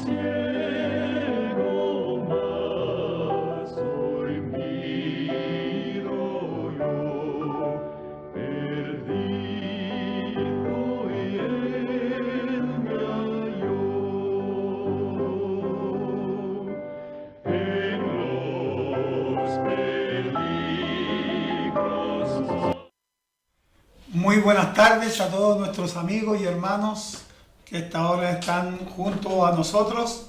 Muy buenas tardes a todos nuestros amigos y hermanos que a esta hora están junto a nosotros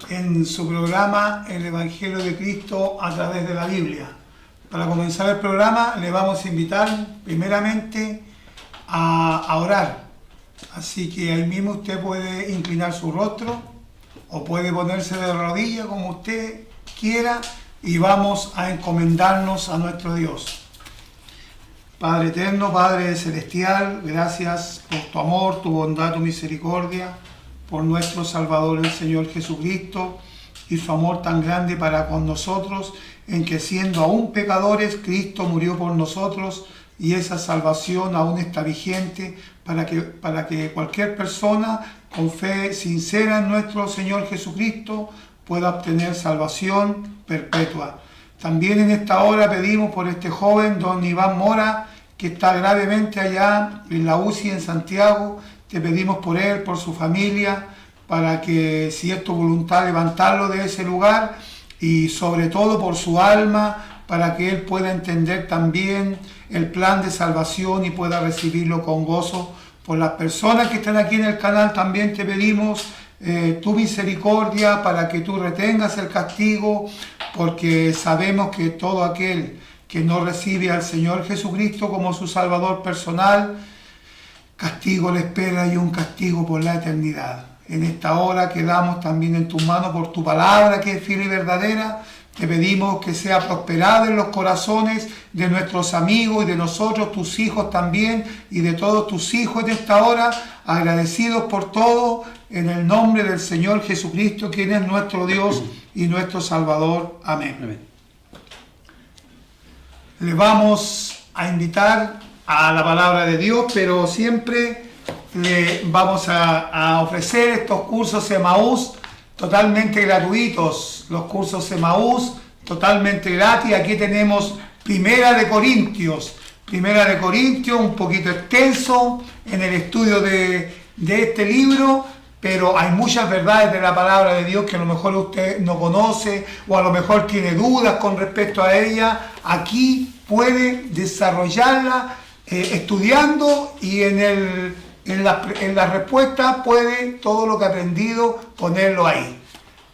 en su programa El Evangelio de Cristo a través de la Biblia. Para comenzar el programa le vamos a invitar primeramente a orar. Así que ahí mismo usted puede inclinar su rostro o puede ponerse de rodillas como usted quiera y vamos a encomendarnos a nuestro Dios. Padre eterno, Padre celestial, gracias por tu amor, tu bondad, tu misericordia, por nuestro Salvador el Señor Jesucristo y su amor tan grande para con nosotros, en que siendo aún pecadores, Cristo murió por nosotros y esa salvación aún está vigente para que cualquier persona con fe sincera en nuestro Señor Jesucristo pueda obtener salvación perpetua. También en esta hora pedimos por este joven, don Iván Mora, que está gravemente allá en la UCI en Santiago. Te pedimos por él, por su familia, para que si es tu voluntad levantarlo de ese lugar y sobre todo por su alma, para que él pueda entender también el plan de salvación y pueda recibirlo con gozo. Por las personas que están aquí en el canal también te pedimos tu misericordia para que tú retengas el castigo, porque sabemos que todo aquel que no recibe al Señor Jesucristo como su Salvador personal, castigo le espera y un castigo por la eternidad. En esta hora quedamos también en tus manos por tu palabra que es fiel y verdadera. Te pedimos que sea prosperada en los corazones de nuestros amigos y de nosotros, tus hijos también, y de todos tus hijos en esta hora, agradecidos por todo, en el nombre del Señor Jesucristo, quien es nuestro Dios y nuestro Salvador. Amén. Amén. Le vamos a invitar a la palabra de Dios, pero siempre le vamos a ofrecer estos cursos Emaús totalmente gratuitos, los cursos Emaús totalmente gratis. Aquí tenemos Primera de Corintios, un poquito extenso en el estudio de este libro, pero hay muchas verdades de la palabra de Dios que a lo mejor usted no conoce o a lo mejor tiene dudas con respecto a ella. Aquí puede desarrollarla estudiando y en la respuesta puede todo lo que ha aprendido ponerlo ahí.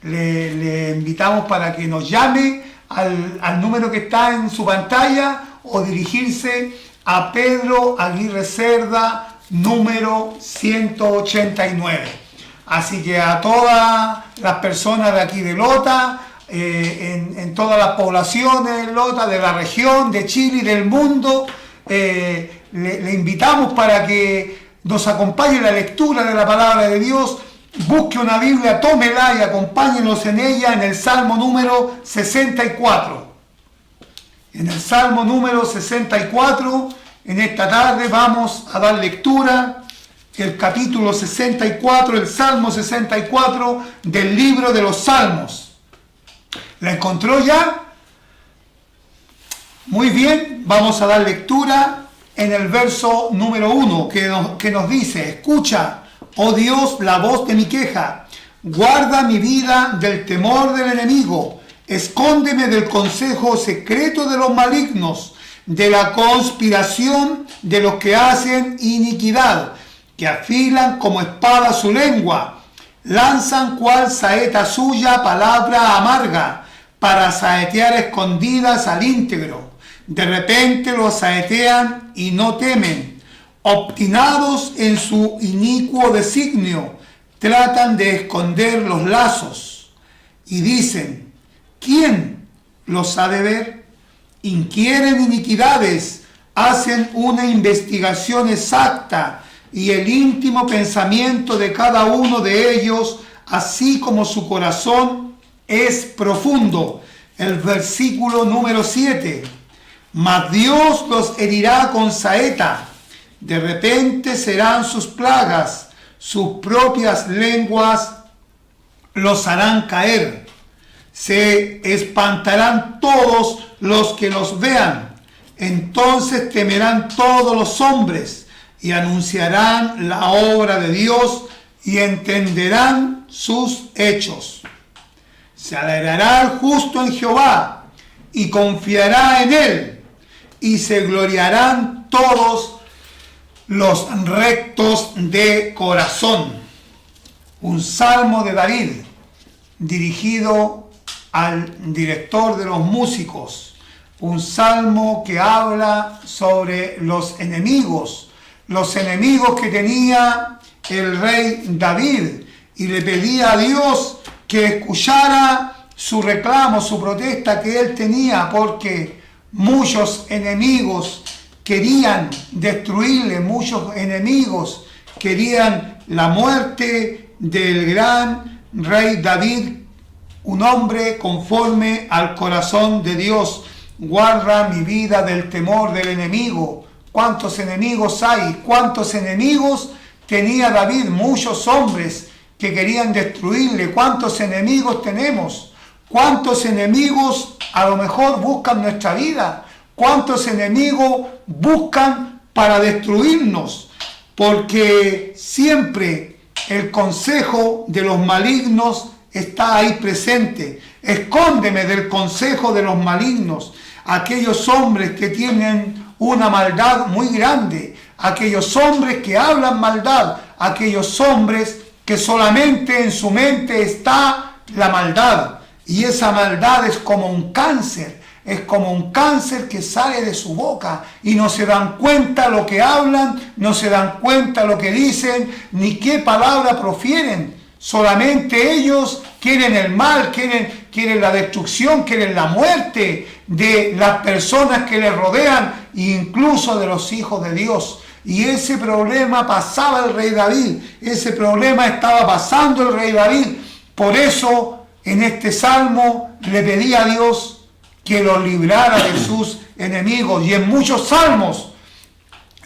Le invitamos para que nos llame al número que está en su pantalla o dirigirse a Pedro Aguirre Cerda, número 189. Así que a todas las personas de aquí de Lota, en todas las poblaciones de Lota, de la región, de Chile y del mundo, le invitamos para que nos acompañe en la lectura de la palabra de Dios. Busque una Biblia, tómela y acompáñenos en ella en el Salmo número 64. En el Salmo número 64, en esta tarde vamos a dar lectura el capítulo 64, el Salmo 64 del libro de los Salmos. ¿La encontró ya? Muy bien, vamos a dar lectura en el verso número 1 que nos dice: escucha, oh Dios, la voz de mi queja, guarda mi vida del temor del enemigo, escóndeme del consejo secreto de los malignos, de la conspiración de los que hacen iniquidad, que afilan como espada su lengua, lanzan cual saeta suya palabra amarga, para saetear escondidas al íntegro. De repente los saetean y no temen, obstinados en su inicuo designio, tratan de esconder los lazos, y dicen: ¿quién los ha de ver? Inquieren iniquidades, hacen una investigación exacta, y el íntimo pensamiento de cada uno de ellos, así como su corazón, es profundo. El versículo número 7. Mas Dios los herirá con saeta, de repente serán sus plagas, sus propias lenguas los harán caer. Se espantarán todos los que los vean. Entonces temerán todos los hombres y anunciarán la obra de Dios y entenderán sus hechos. Se alegrará el justo en Jehová y confiará en él, y se gloriarán todos los rectos de corazón. Un salmo de David dirigido al director de los músicos. Un salmo que habla sobre los enemigos que tenía el rey David, y le pedía a Dios que escuchara su reclamo, su protesta que él tenía, porque muchos enemigos querían destruirle, muchos enemigos querían la muerte del gran rey David, un hombre conforme al corazón de Dios. Guarda mi vida del temor del enemigo. ¿Cuántos enemigos hay? ¿Cuántos enemigos tenía David? Muchos hombres que querían destruirle. ¿Cuántos enemigos tenemos? ¿Cuántos enemigos a lo mejor buscan nuestra vida? ¿Cuántos enemigos buscan para destruirnos? Porque siempre el consejo de los malignos está ahí presente. Escóndeme del consejo de los malignos. Aquellos hombres que tienen una maldad muy grande, aquellos hombres que hablan maldad, aquellos hombres que solamente en su mente está la maldad, y esa maldad es como un cáncer que sale de su boca, y no se dan cuenta lo que hablan, no se dan cuenta lo que dicen, ni qué palabra profieren. Solamente ellos quieren el mal, quieren la destrucción, quieren la muerte de las personas que les rodean, incluso de los hijos de Dios. Y ese problema pasaba el rey David, ese problema estaba pasando el rey David. Por eso en este salmo le pedía a Dios que los librara de sus enemigos. Y en muchos salmos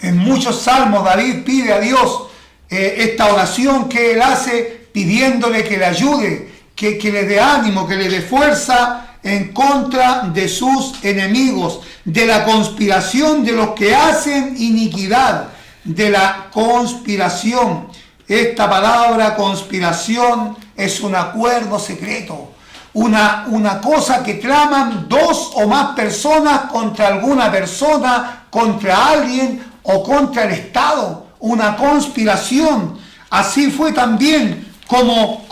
David pide a Dios esta oración que él hace, pidiéndole que le ayude, que le dé ánimo, que le dé fuerza en contra de sus enemigos, de la conspiración de los que hacen iniquidad, de la conspiración. Esta palabra conspiración es un acuerdo secreto, una cosa que traman dos o más personas contra alguna persona, contra alguien o contra el Estado, una conspiración. Así fue también como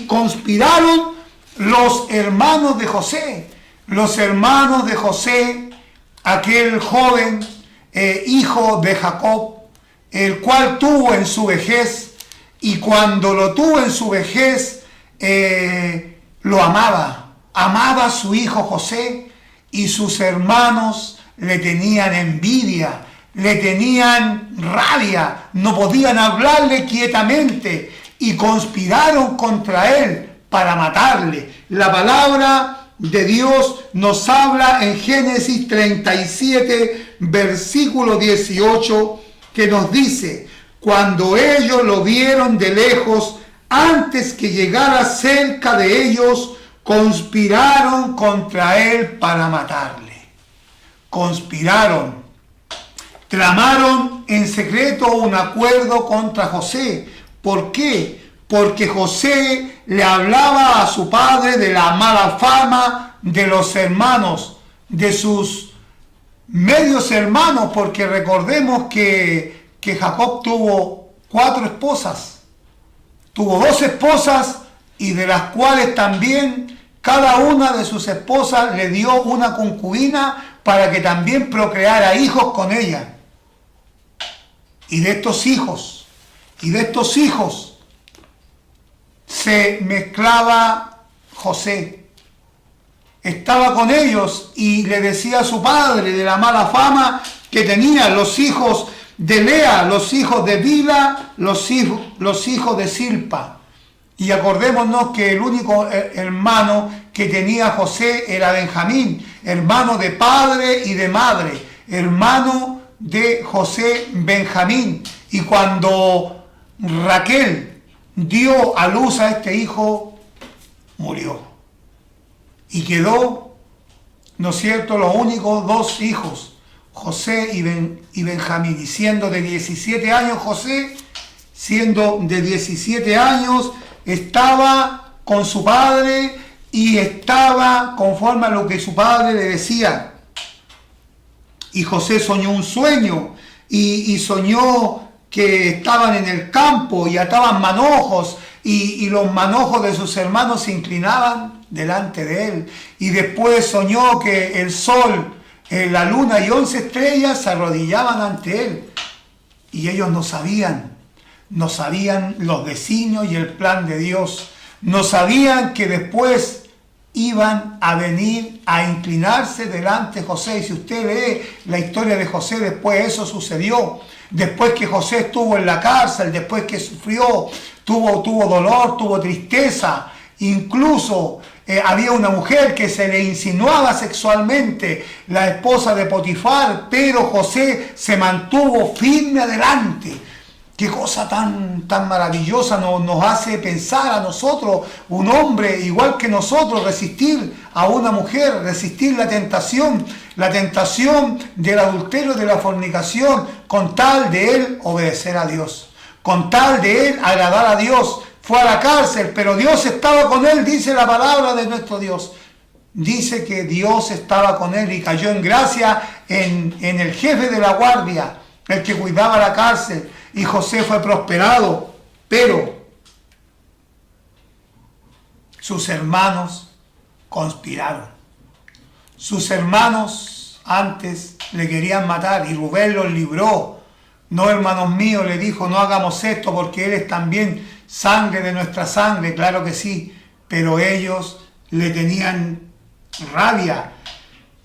conspiraron los hermanos de José. Los hermanos de José, aquel joven hijo de Jacob, el cual tuvo en su vejez, y cuando lo tuvo en su vejez, lo amaba a su hijo José, y sus hermanos le tenían envidia, le tenían rabia, no podían hablarle quietamente, y conspiraron contra él para matarle. La palabra de Dios nos habla en Génesis 37, versículo 18, que nos dice: cuando ellos lo vieron de lejos, antes que llegara cerca de ellos, conspiraron contra él para matarle. Conspiraron, tramaron en secreto un acuerdo contra José. ¿Por qué? Porque José le hablaba a su padre de la mala fama de los hermanos, de sus medios hermanos, porque recordemos que Jacob tuvo 4 esposas, tuvo 2 esposas, y de las cuales también cada una de sus esposas le dio una concubina para que también procreara hijos con ella. Y de estos hijos se mezclaba José. Estaba con ellos y le decía a su padre de la mala fama que tenían los hijos de Lea, los hijos de Bila, los hijos de Silpa. Y acordémonos que el único hermano que tenía José era Benjamín, hermano de padre y de madre, hermano de José Benjamín. Y cuando Raquel dio a luz a este hijo, murió. Y quedó, ¿no es cierto?, los únicos dos hijos, José y Benjamín. Y siendo de 17 años José, siendo de 17 años, estaba con su padre y estaba conforme a lo que su padre le decía. Y José soñó un sueño y soñó que estaban en el campo y ataban manojos y los manojos de sus hermanos se inclinaban delante de él. Y después soñó que el sol, la luna y 11 estrellas se arrodillaban ante él. Y ellos no sabían los designios y el plan de Dios. No sabían que después iban a venir a inclinarse delante de José. Y si usted lee la historia de José, después eso sucedió. Después que José estuvo en la cárcel, después que sufrió, tuvo dolor, tuvo tristeza. Incluso había una mujer que se le insinuaba sexualmente, la esposa de Potifar, pero José se mantuvo firme adelante. Qué cosa tan maravillosa nos hace pensar a nosotros, un hombre igual que nosotros, resistir a una mujer, resistir la tentación del adulterio, de la fornicación, con tal de él obedecer a Dios, con tal de él agradar a Dios. Fue a la cárcel, pero Dios estaba con él, dice la palabra de nuestro Dios. Dice que Dios estaba con él y cayó en gracia en el jefe de la guardia, el que cuidaba la cárcel. Y José fue prosperado, pero sus hermanos conspiraron. Sus hermanos antes le querían matar y Rubén los libró. No, hermanos míos, le dijo, no hagamos esto porque él es también sangre de nuestra sangre, claro que sí, pero ellos le tenían rabia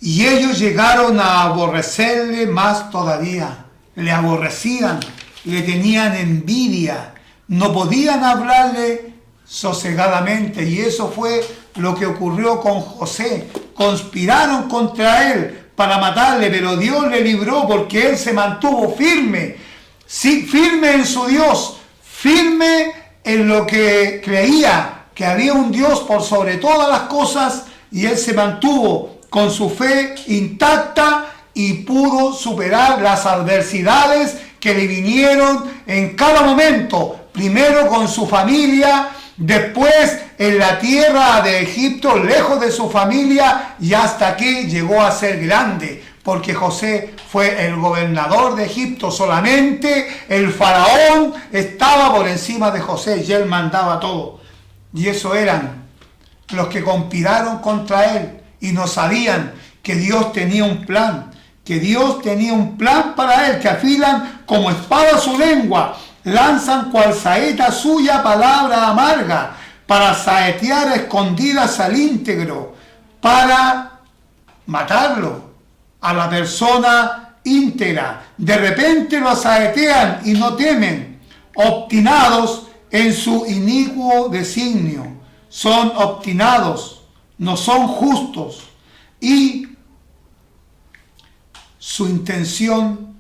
y ellos llegaron a aborrecerle más todavía. Le aborrecían, le tenían envidia, no podían hablarle sosegadamente, y eso fue lo que ocurrió con José. Conspiraron contra él para matarle, pero Dios le libró porque él se mantuvo firme, sí, firme en su Dios, firme en lo que creía, que había un Dios por sobre todas las cosas, y él se mantuvo con su fe intacta y pudo superar las adversidades que le vinieron en cada momento, primero con su familia, después en la tierra de Egipto, lejos de su familia, y hasta que llegó a ser grande, porque José fue el gobernador de Egipto. Solamente el faraón estaba por encima de José y él mandaba todo. Y eso eran los que conspiraron contra él y no sabían que Dios tenía un plan, que Dios tenía un plan para él, que afilan como espada su lengua, lanzan cual saeta suya palabra amarga, para saetear a escondidas al íntegro, para matarlo, a la persona íntegra. De repente lo saetean y no temen, obstinados en su inicuo designio. Son obstinados, no son justos, y su intención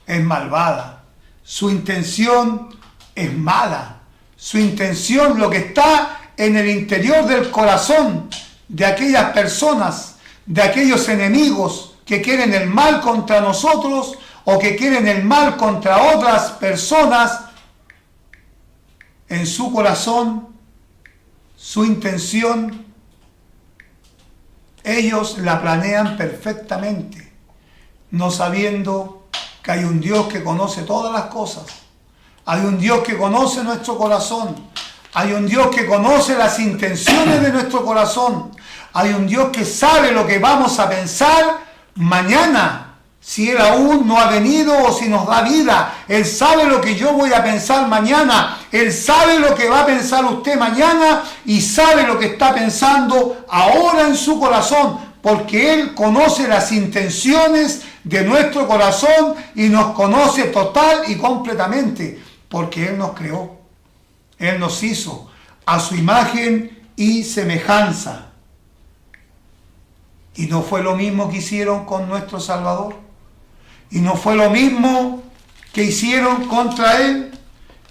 es malvada, su intención es mala, su intención, lo que está en el interior del corazón de aquellas personas, de aquellos enemigos que quieren el mal contra nosotros o que quieren el mal contra otras personas, en su corazón, su intención, ellos la planean perfectamente, no sabiendo que hay un Dios que conoce todas las cosas. Hay un Dios que conoce nuestro corazón. Hay un Dios que conoce las intenciones de nuestro corazón. Hay un Dios que sabe lo que vamos a pensar mañana, si Él aún no ha venido o si nos da vida. Él sabe lo que yo voy a pensar mañana. Él sabe lo que va a pensar usted mañana y sabe lo que está pensando ahora en su corazón, porque Él conoce las intenciones de nuestro corazón y nos conoce total y completamente, porque Él nos creó. Él nos hizo a su imagen y semejanza. Y no fue lo mismo que hicieron con nuestro Salvador. Y no fue lo mismo que hicieron contra Él,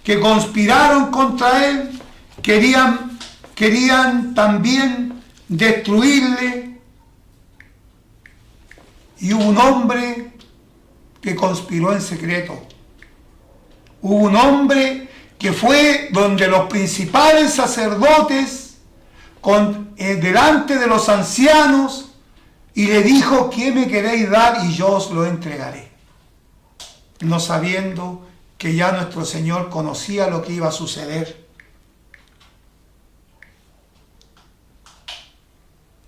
que conspiraron contra Él, querían querían también destruirle. Y hubo un hombre que conspiró en secreto. Hubo un hombre que fue donde los principales sacerdotes, delante de los ancianos, y le dijo: ¿qué me queréis dar? Y yo os lo entregaré. No sabiendo que ya nuestro Señor conocía lo que iba a suceder.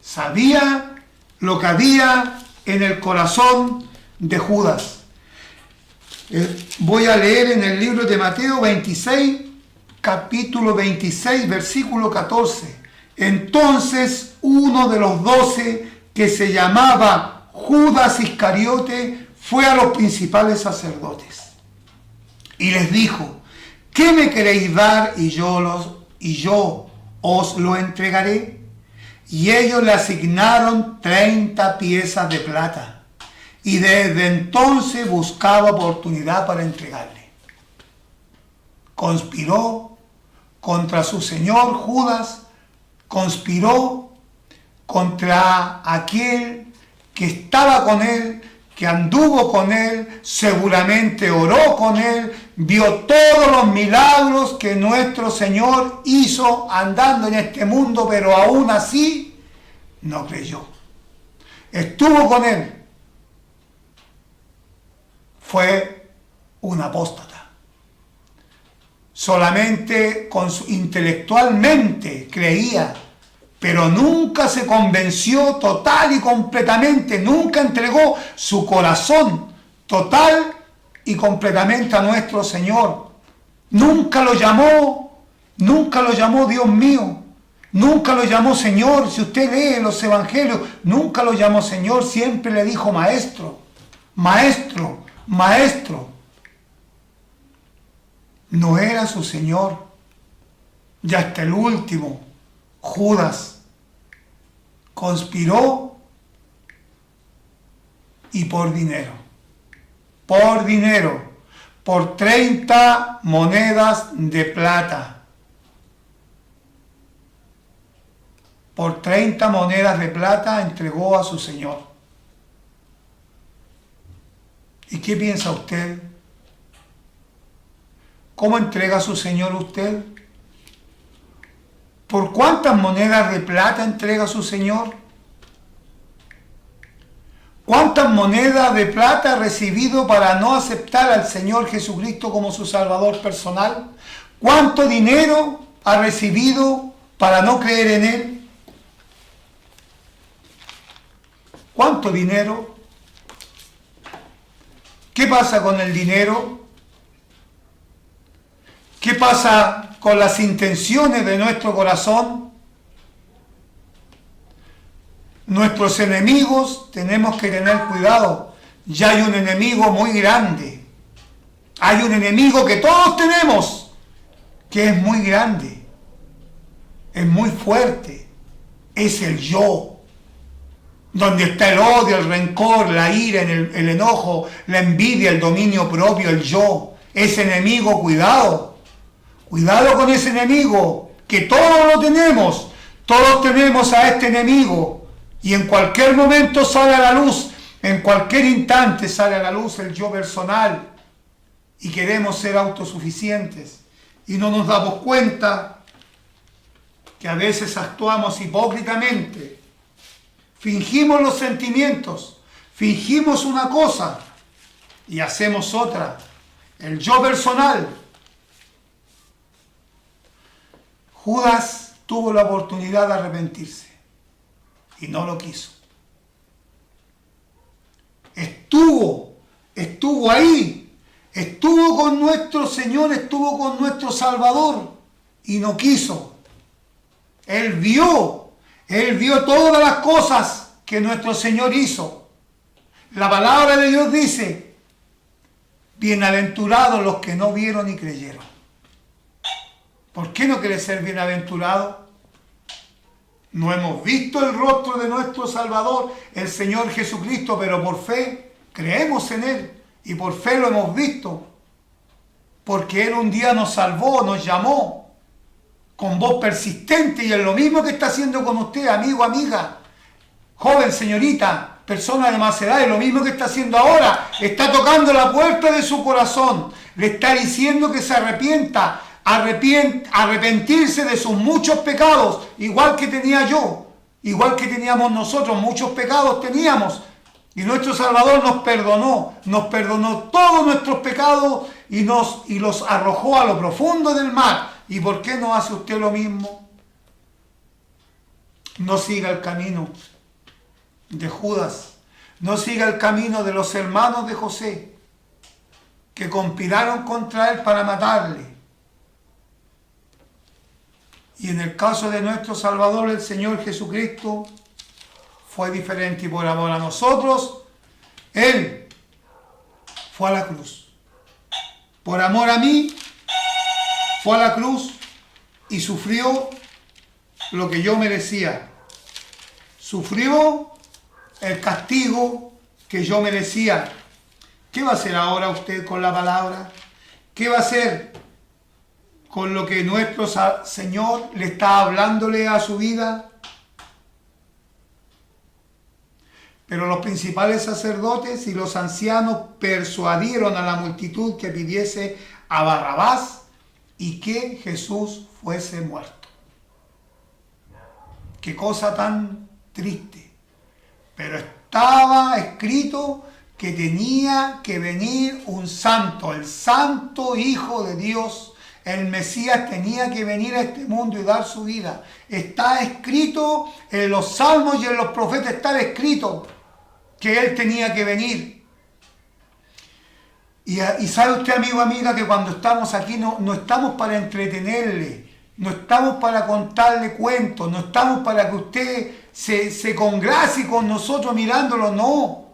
Sabía lo que había en el corazón de Judas. Voy a leer en el libro de Mateo 26, capítulo 26, versículo 14. Entonces uno de los 12, que se llamaba Judas Iscariote, fue a los principales sacerdotes y les dijo: ¿qué me queréis dar? Y yo os lo entregaré. Y ellos le asignaron 30 piezas de plata, y desde entonces buscaba oportunidad para entregarle. Conspiró contra su señor. Judas conspiró contra aquel que estaba con él, que anduvo con él, seguramente oró con él, vio todos los milagros que nuestro Señor hizo andando en este mundo, pero aún así no creyó. Estuvo con él. Fue un apóstata. Solamente intelectualmente creía, pero nunca se convenció total y completamente, nunca entregó su corazón total y completamente a nuestro Señor. Nunca lo llamó Dios mío, nunca lo llamó Señor. Si usted lee los evangelios, nunca lo llamó Señor, siempre le dijo maestro, maestro, maestro. No era su Señor. Y hasta el último, Judas conspiró, y por dinero, por 30 monedas de plata, por 30 monedas de plata entregó a su Señor. ¿Y qué piensa usted? ¿Cómo entrega a su Señor usted? ¿Por cuántas monedas de plata entrega a su Señor? ¿Cuántas monedas de plata ha recibido para no aceptar al Señor Jesucristo como su Salvador personal? ¿Cuánto dinero ha recibido para no creer en Él? ¿Cuánto dinero? ¿Qué pasa con el dinero? ¿Qué pasa con las intenciones de nuestro corazón? Nuestros enemigos, tenemos que tener cuidado. Ya hay un enemigo muy grande. Hay un enemigo que todos tenemos, que es muy grande, es muy fuerte. Es el yo. Donde está el odio, el rencor, la ira, el enojo, la envidia, el dominio propio, el yo. Ese enemigo, cuidado. Cuidado con ese enemigo, que todos lo tenemos. Todos tenemos a este enemigo. Y en cualquier momento sale a la luz, en cualquier instante sale a la luz el yo personal. Y queremos ser autosuficientes. Y no nos damos cuenta que a veces actuamos hipócritamente. Fingimos los sentimientos, fingimos una cosa y hacemos otra. El yo personal. Judas tuvo la oportunidad de arrepentirse y no lo quiso. Estuvo ahí, estuvo con nuestro Señor, estuvo con nuestro Salvador y no quiso. Él vio todas las cosas que nuestro Señor hizo. La palabra de Dios dice: bienaventurados los que no vieron y creyeron. ¿Por qué no quiere ser bienaventurado? No hemos visto el rostro de nuestro Salvador, el Señor Jesucristo, pero por fe creemos en Él y por fe lo hemos visto. Porque Él un día nos salvó, nos llamó con voz persistente, y es lo mismo que está haciendo con usted, amigo, amiga, joven, señorita, persona de más edad, es lo mismo que está haciendo ahora. Está tocando la puerta de su corazón, le está diciendo que se arrepienta, arrepentirse de sus muchos pecados, igual que tenía yo, igual que teníamos nosotros, muchos pecados teníamos, y nuestro Salvador nos perdonó todos nuestros pecados y los arrojó a lo profundo del mar. ¿Y por qué no hace usted lo mismo? No siga el camino de Judas, no siga el camino de los hermanos de José, que conspiraron contra él para matarle. Y en el caso de nuestro Salvador, el Señor Jesucristo, fue diferente, y por amor a nosotros, Él fue a la cruz. Por amor a mí, fue a la cruz y sufrió lo que yo merecía. Sufrió el castigo que yo merecía. ¿Qué va a hacer ahora usted con la palabra? ¿Qué va a hacer con lo que nuestro Señor le está hablándole a su vida? Pero los principales sacerdotes y los ancianos persuadieron a la multitud que pidiese a Barrabás y que Jesús fuese muerto. Qué cosa tan triste. Pero estaba escrito que tenía que venir un santo, el santo Hijo de Dios. El Mesías tenía que venir a este mundo y dar su vida. Está escrito en los salmos y en los profetas, está escrito que Él tenía que venir. Y sabe usted, amigo, amiga, que cuando estamos aquí no estamos para entretenerle, no estamos para contarle cuentos, no estamos para que usted se congracie con nosotros mirándolo, no.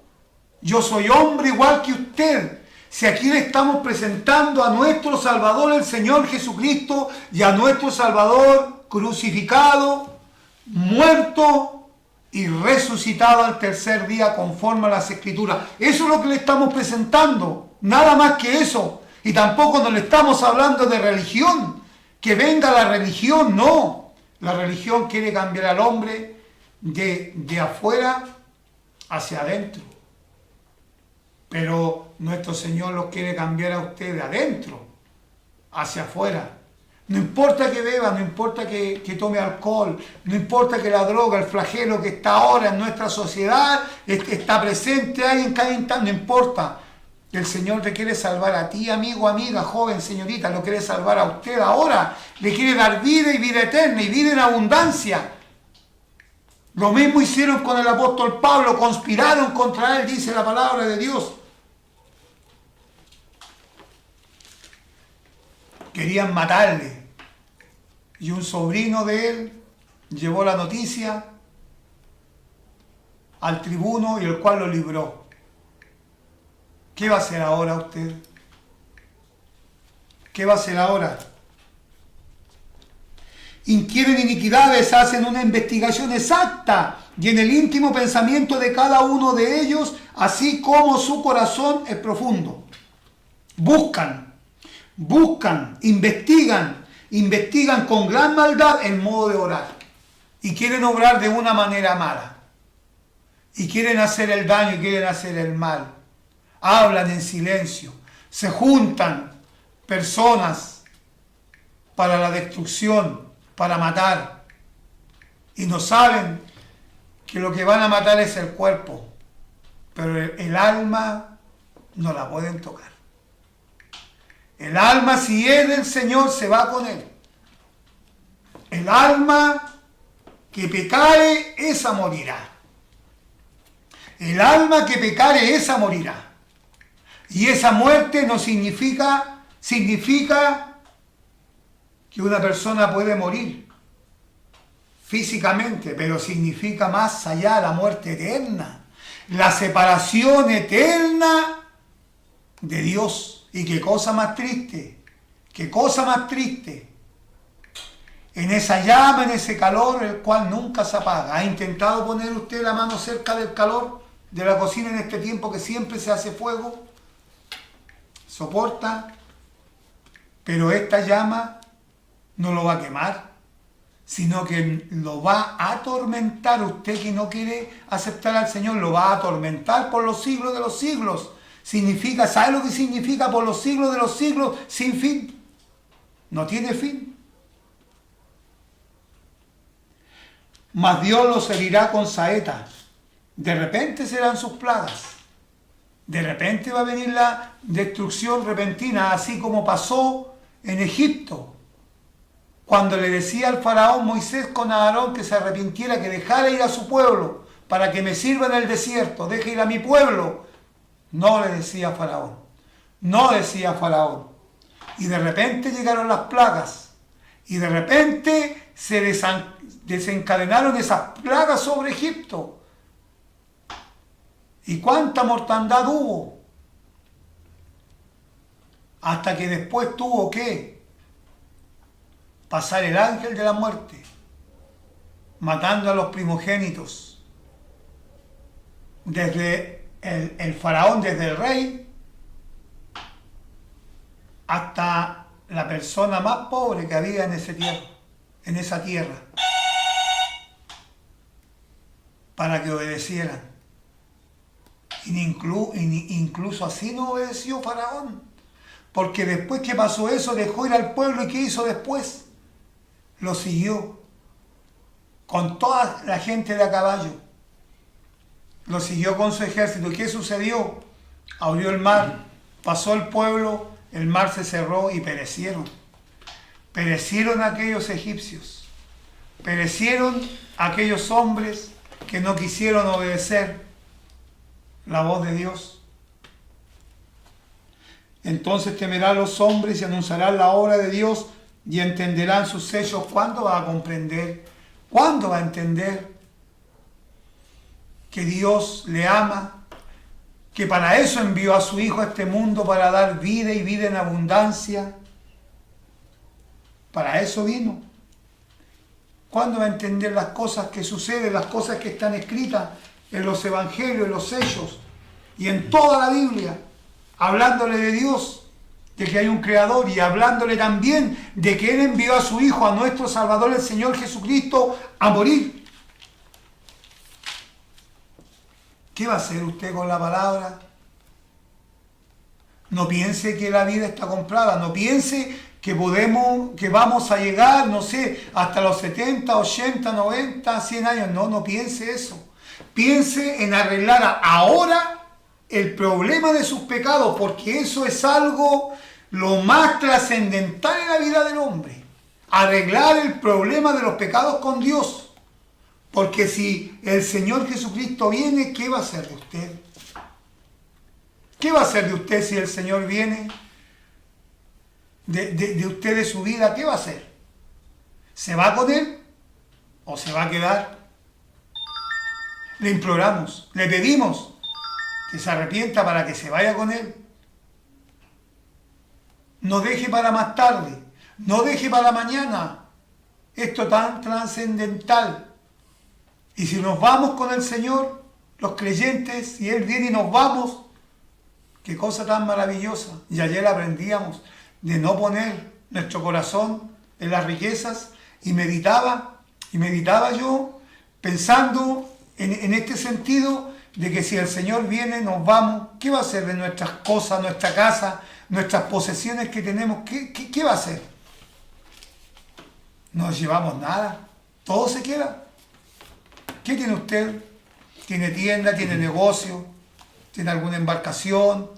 Yo soy hombre igual que usted. Si aquí le estamos presentando a nuestro Salvador, el Señor Jesucristo, y a nuestro Salvador crucificado, muerto y resucitado al tercer día conforme a las Escrituras. Eso es lo que le estamos presentando, nada más que eso. Y tampoco nos le estamos hablando de religión, que venga la religión, no. La religión quiere cambiar al hombre de afuera hacia adentro. Pero nuestro Señor los quiere cambiar a usted de adentro hacia afuera. No importa que beba, no importa que tome alcohol, no importa que la droga, el flagelo que está ahora en nuestra sociedad, está presente ahí en cada instante, no importa. El Señor te quiere salvar a ti, amigo, amiga, joven, señorita, lo quiere salvar a usted ahora. Le quiere dar vida y vida eterna y vida en abundancia. Lo mismo hicieron con el apóstol Pablo, conspiraron contra él, dice la palabra de Dios. Querían matarle. Y un sobrino de él llevó la noticia al tribuno y el cual lo libró. ¿Qué va a hacer ahora usted? ¿Qué va a hacer ahora? Inquieren iniquidades, hacen una investigación exacta y en el íntimo pensamiento de cada uno de ellos, así como su corazón es profundo. Buscan, investigan con gran maldad el modo de orar y quieren obrar de una manera mala y quieren hacer el daño y quieren hacer el mal. Hablan en silencio, se juntan personas para la destrucción, para matar, y no saben que lo que van a matar es el cuerpo, pero el alma no la pueden tocar. El alma, si es del Señor, se va con él. El alma que pecare, esa morirá. El alma que pecare, esa morirá. Y esa muerte no significa que una persona puede morir físicamente, pero significa más allá la muerte eterna, la separación eterna de Dios. Y qué cosa más triste, en esa llama, en ese calor, el cual nunca se apaga. ¿Ha intentado poner usted la mano cerca del calor de la cocina en este tiempo que siempre se hace fuego? Soporta, pero esta llama no lo va a quemar, sino que lo va a atormentar. Usted que no quiere aceptar al Señor, lo va a atormentar por los siglos de los siglos. Significa, ¿sabe lo que significa por los siglos de los siglos? Sin fin. No tiene fin. Mas Dios los herirá con saetas. De repente serán sus plagas. De repente va a venir la destrucción repentina, así como pasó en Egipto. Cuando le decía al faraón Moisés con Aarón que se arrepintiera, que dejara ir a su pueblo para que me sirva en el desierto, deje ir a mi pueblo. No le decía faraón. No decía faraón. Y de repente llegaron las plagas. Y de repente se desencadenaron esas plagas sobre Egipto. ¿Y cuánta mortandad hubo? Hasta que después tuvo que pasar el ángel de la muerte, matando a los primogénitos. Desde el faraón, desde el rey, hasta la persona más pobre que había en esa tierra, para que obedecieran. Incluso así no obedeció faraón, porque después que pasó eso dejó ir al pueblo. ¿Y qué hizo después? Lo siguió con toda la gente de a caballo, lo siguió con su ejército. ¿Y qué sucedió? Abrió el mar, pasó el pueblo, el mar se cerró y perecieron. Perecieron aquellos egipcios, perecieron aquellos hombres que no quisieron obedecer la voz de Dios. Entonces temerán los hombres y anunciarán la obra de Dios y entenderán sus sellos. ¿Cuándo va a comprender? ¿Cuándo va a entender que Dios le ama? Que para eso envió a su Hijo a este mundo, para dar vida y vida en abundancia. Para eso vino. ¿Cuándo va a entender las cosas que suceden, las cosas que están escritas en los evangelios, en los sellos y en toda la Biblia, hablándole de Dios, de que hay un creador, y hablándole también de que Él envió a su Hijo, a nuestro Salvador, el Señor Jesucristo, a morir? ¿Qué va a hacer usted con la palabra? No piense que la vida está comprada, no piense que vamos a llegar, no sé, hasta los 70, 80, 90, 100 años. No piense eso. Piense en arreglar ahora el problema de sus pecados, porque eso es algo lo más trascendental en la vida del hombre. Arreglar el problema de los pecados con Dios. Porque si el Señor Jesucristo viene, ¿qué va a hacer de usted? ¿Qué va a hacer de usted si el Señor viene? De usted, de su vida, ¿qué va a hacer? ¿Se va con Él o se va a quedar? Le imploramos, le pedimos que se arrepienta para que se vaya con Él. No deje para más tarde, no deje para mañana esto tan trascendental. Y si nos vamos con el Señor, los creyentes, si Él viene y nos vamos, qué cosa tan maravillosa. Y ayer aprendíamos de no poner nuestro corazón en las riquezas, y meditaba yo pensando en este sentido de que si el Señor viene, nos vamos. ¿Qué va a hacer de nuestras cosas, nuestra casa, nuestras posesiones que tenemos? ¿Qué va a hacer? No nos llevamos nada, todo se queda. ¿Qué tiene usted? ¿Tiene tienda, tiene negocio, tiene alguna embarcación,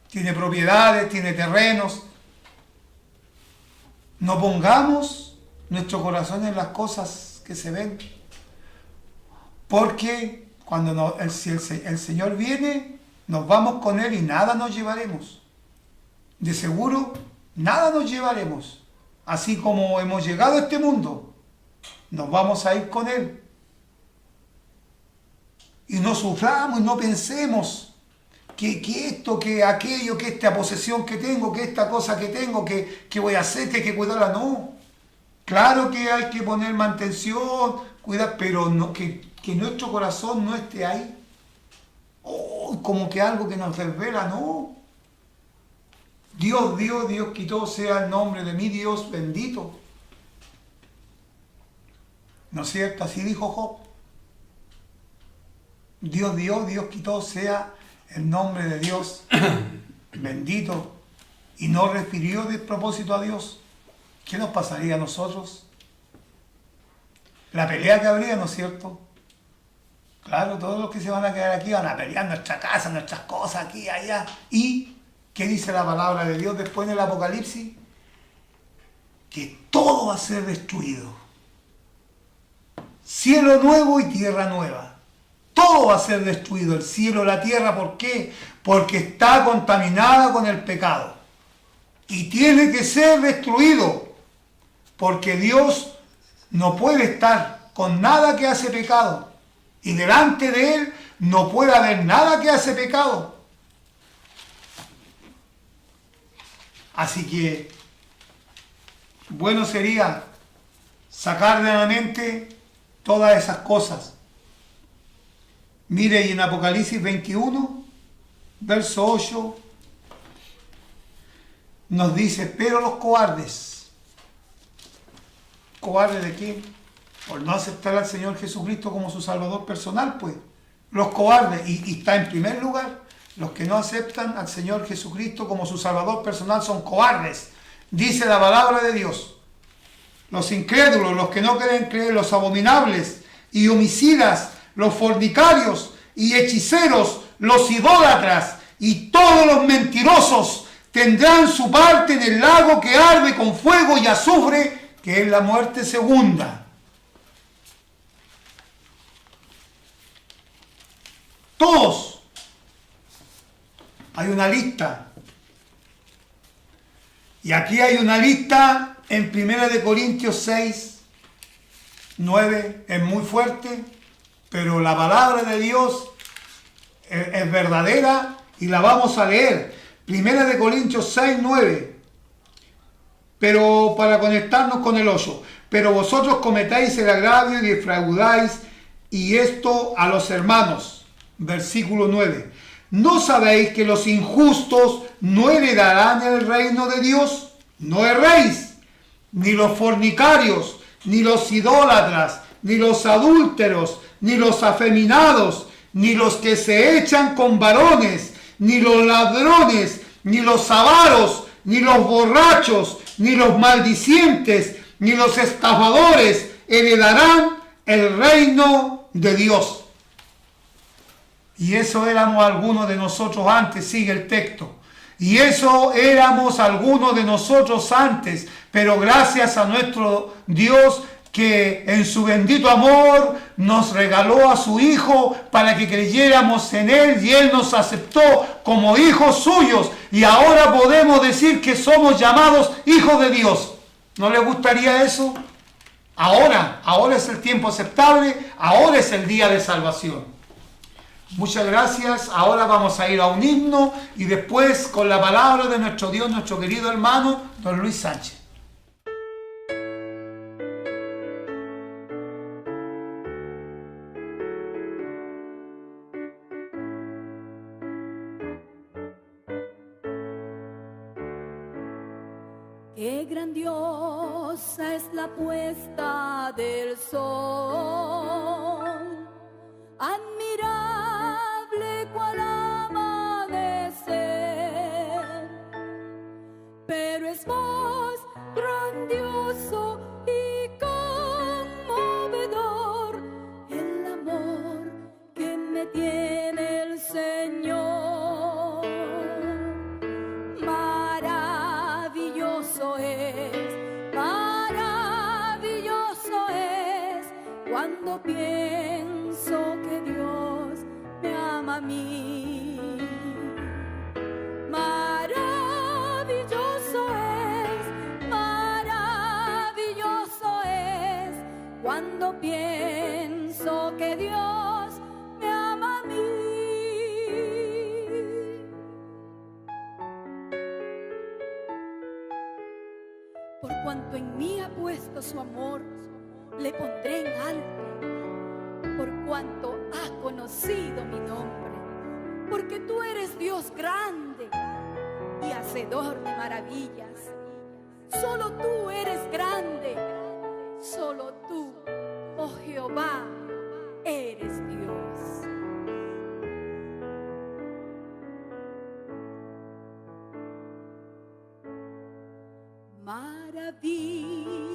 tiene propiedades, tiene terrenos? No pongamos nuestro corazón en las cosas que se ven, porque cuando si el Señor viene, nos vamos con Él y nada nos llevaremos. De seguro, nada nos llevaremos. Así como hemos llegado a este mundo, nos vamos a ir con Él. Y no suframos y no pensemos que esto, que aquello, que esta posesión que tengo, que esta cosa que tengo, que voy a hacer, que hay que cuidarla. No. Claro que hay que poner mantención, cuidar, pero no, que nuestro corazón no esté ahí. Como que algo que nos desvela, no. Dios dio, Dios quitó, sea el nombre de mi Dios bendito. ¿No es cierto? Así dijo Job. Dios dio, Dios quitó, sea el nombre de Dios bendito. Y no refirió de propósito a Dios. ¿Qué nos pasaría a nosotros? La pelea que habría, ¿no es cierto? Claro, todos los que se van a quedar aquí van a pelear nuestra casa, nuestras cosas, aquí, allá. ¿Y qué dice la palabra de Dios después en el Apocalipsis? Que todo va a ser destruido. Cielo nuevo y tierra nueva. Todo va a ser destruido, el cielo, la tierra. ¿Por qué? Porque está contaminada con el pecado. Y tiene que ser destruido. Porque Dios no puede estar con nada que hace pecado. Y delante de Él no puede haber nada que hace pecado. Así que bueno sería sacar de la mente todas esas cosas. Mire, y en Apocalipsis 21, verso 8, nos dice, pero los cobardes, ¿cobardes de qué? Por no aceptar al Señor Jesucristo como su Salvador personal, pues. Los cobardes, y está en primer lugar, los que no aceptan al Señor Jesucristo como su Salvador personal son cobardes, dice la palabra de Dios. Los incrédulos, los que no quieren creer, los abominables y homicidas, los fornicarios y hechiceros, los idólatras y todos los mentirosos tendrán su parte en el lago que arde con fuego y azufre, que es la muerte segunda. Todos. Hay una lista. Y aquí hay una lista en 1 Corintios 6, 9. Es muy fuerte, pero la palabra de Dios es verdadera y la vamos a leer. 1 Corintios 6, 9. Pero para conectarnos con el 8. Pero vosotros cometéis el agravio y defraudáis, y esto a los hermanos. Versículo 9. ¿No sabéis que los injustos no heredarán el reino de Dios? No erréis, ni los fornicarios, ni los idólatras, ni los adúlteros, ni los afeminados, ni los que se echan con varones, ni los ladrones, ni los avaros, ni los borrachos, ni los maldicientes, ni los estafadores heredarán el reino de Dios. Y eso éramos algunos de nosotros antes, sigue el texto. Y eso éramos algunos de nosotros antes, pero gracias a nuestro Dios que en su bendito amor nos regaló a su Hijo para que creyéramos en Él, y Él nos aceptó como hijos suyos, y ahora podemos decir que somos llamados hijos de Dios. ¿No le gustaría eso? Ahora es el tiempo aceptable, ahora es el día de salvación. Muchas gracias. Ahora vamos a ir a un himno y después con la palabra de nuestro Dios, nuestro querido hermano, don Luis Sánchez. Qué grandiosa es la puesta del sol, admirable cual amanecer, pero es más grandioso y conmovedor el amor que me tiene el Señor. Maravilloso es cuando pienso que Dios me ama a mí. Maravilloso es cuando pienso que Dios me ama a mí. Por cuanto en mí ha puesto su amor, le pondré en alto. Por cuanto ha conocido mi nombre, porque tú eres Dios grande, y hacedor de maravillas. Solo tú eres grande, solo tú, oh Jehová, eres Dios. Maravilla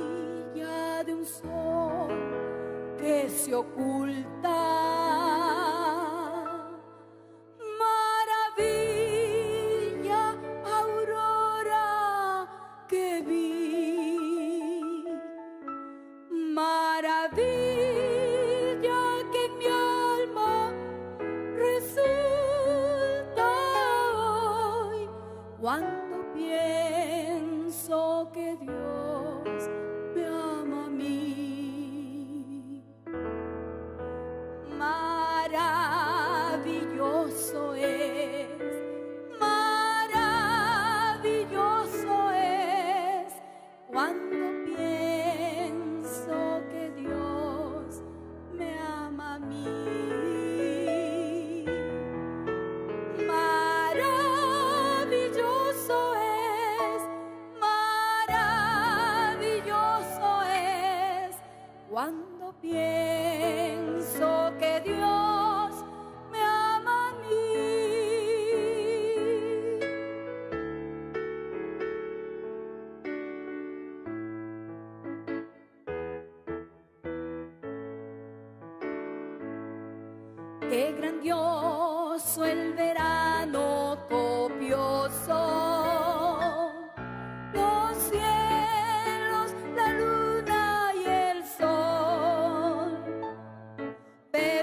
de un sol que se oculta, maravilla, aurora que vi, maravilla que en mi alma resulta hoy cuando pienso que Dios me ama a mí. Maravilloso es cuando pienso que Dios me ama a mí. Cuando pienso que Dios me ama a mí. Qué grandioso el verano copioso.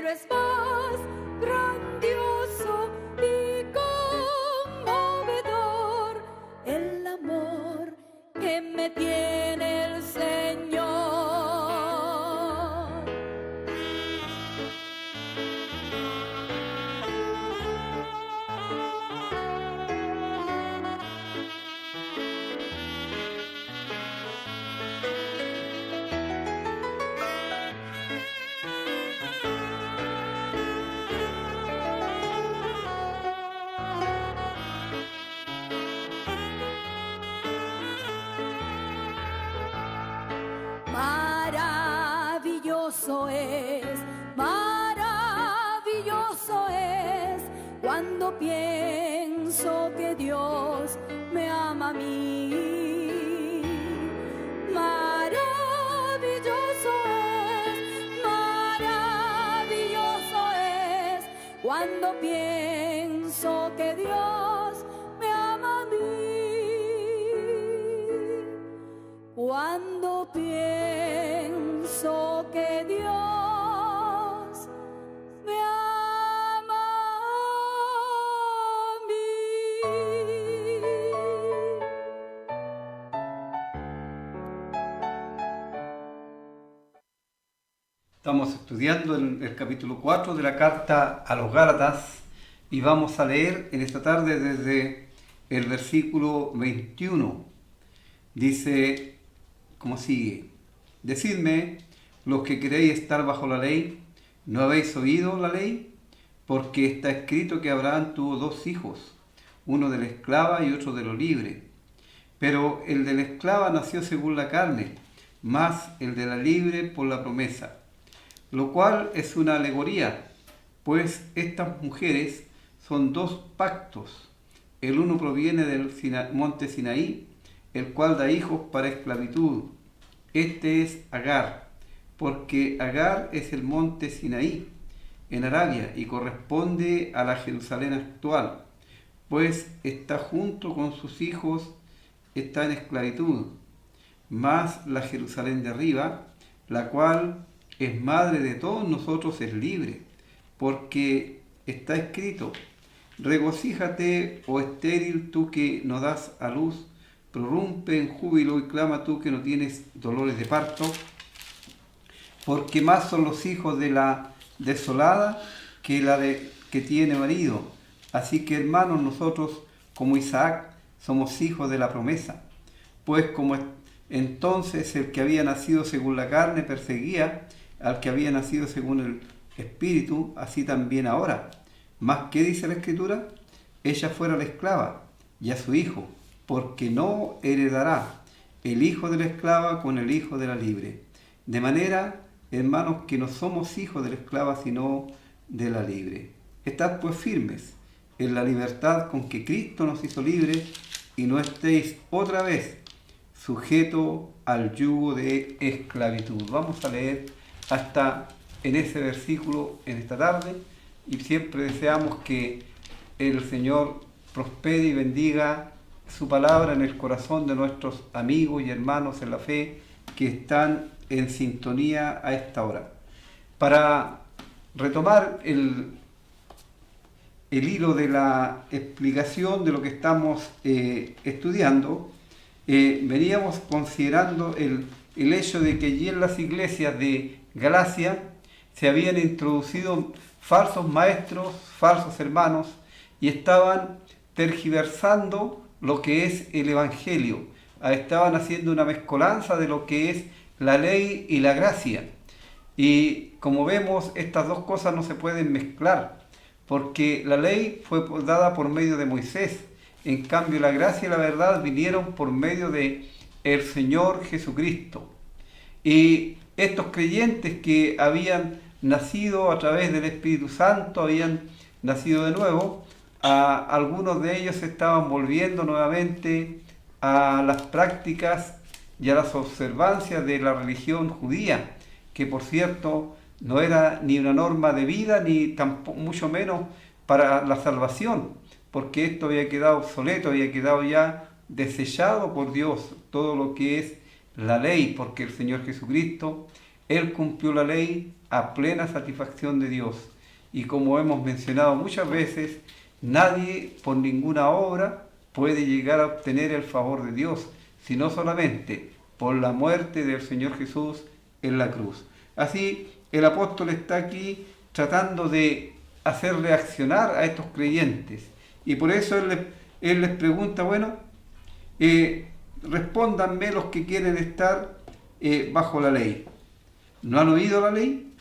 Es más grandioso y conmovedor el amor que me tiene el Señor. Maravilloso es cuando pienso que Dios me ama a mí. Maravilloso es cuando pienso que Dios me ama a mí. Cuando pienso que Dios me ama a mí. Estamos estudiando el capítulo 4 de la carta a los Gálatas y vamos a leer en esta tarde desde el versículo 21. Dice como sigue: Decidme, los que queréis estar bajo la ley, ¿no habéis oído la ley? Porque está escrito que Abraham tuvo 2 hijos, uno de la esclava y otro de lo libre. Pero el de la esclava nació según la carne, más el de la libre por la promesa. Lo cual es una alegoría, pues estas mujeres son 2 pactos. El uno proviene del monte Sinaí, el cual da hijos para esclavitud. Este es Agar, porque Agar es el monte Sinaí, en Arabia, y corresponde a la Jerusalén actual, pues está junto con sus hijos, está en esclavitud. Mas la Jerusalén de arriba, la cual es madre de todos nosotros, es libre, porque está escrito: regocíjate, oh estéril, tú que no das a luz, prorrumpe en júbilo y clama tú que no tienes dolores de parto, porque más son los hijos de la desolada que la que tiene marido. Así que, hermanos, nosotros como Isaac somos hijos de la promesa. Pues como entonces el que había nacido según la carne perseguía al que había nacido según el Espíritu, así también ahora. ¿Más qué dice la Escritura? Ella fuera la esclava, y a su hijo, porque no heredará el hijo de la esclava con el hijo de la libre. De manera, hermanos, que no somos hijos de la esclava, sino de la libre. Estad pues firmes en la libertad con que Cristo nos hizo libres, y no estéis otra vez sujetos al yugo de esclavitud. Vamos a leer hasta en ese versículo en esta tarde, y siempre deseamos que el Señor prospere y bendiga su palabra en el corazón de nuestros amigos y hermanos en la fe que están en sintonía a esta hora. Para retomar el hilo de la explicación de lo que estamos estudiando, veníamos considerando el hecho de que allí en las iglesias de Galacia se habían introducido falsos maestros, falsos hermanos, y estaban tergiversando lo que es el Evangelio. Estaban haciendo una mezcolanza de lo que es la ley y la gracia. Y como vemos, estas dos cosas no se pueden mezclar, porque la ley fue dada por medio de Moisés. En cambio, la gracia y la verdad vinieron por medio de el Señor Jesucristo. Y estos creyentes que habían nacido a través del Espíritu Santo, habían nacido de nuevo, algunos de ellos se estaban volviendo nuevamente a las prácticas y a las observancias de la religión judía, que por cierto no era ni una norma de vida, ni tampoco, mucho menos para la salvación, porque esto había quedado obsoleto, había quedado ya desechado por Dios, todo lo que es la ley, porque el Señor Jesucristo, Él cumplió la ley a plena satisfacción de Dios. Y como hemos mencionado muchas veces, nadie por ninguna obra puede llegar a obtener el favor de Dios, sino solamente por la muerte del Señor Jesús en la cruz. Así, el apóstol está aquí tratando de hacer reaccionar a estos creyentes. Y por eso él les pregunta, bueno, respóndanme los que quieren estar bajo la ley. ¿No han oído la ley?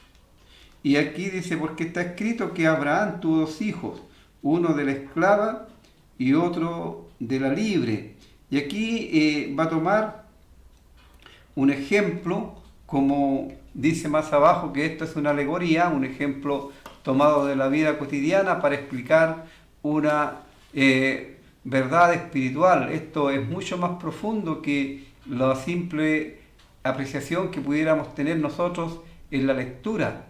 Y aquí dice, porque está escrito que Abraham tuvo dos hijos, uno de la esclava y otro de la libre. Y aquí va a tomar un ejemplo, como dice más abajo, que esto es una alegoría, un ejemplo tomado de la vida cotidiana para explicar una verdad espiritual. Esto es mucho más profundo que la simple apreciación que pudiéramos tener nosotros en la lectura.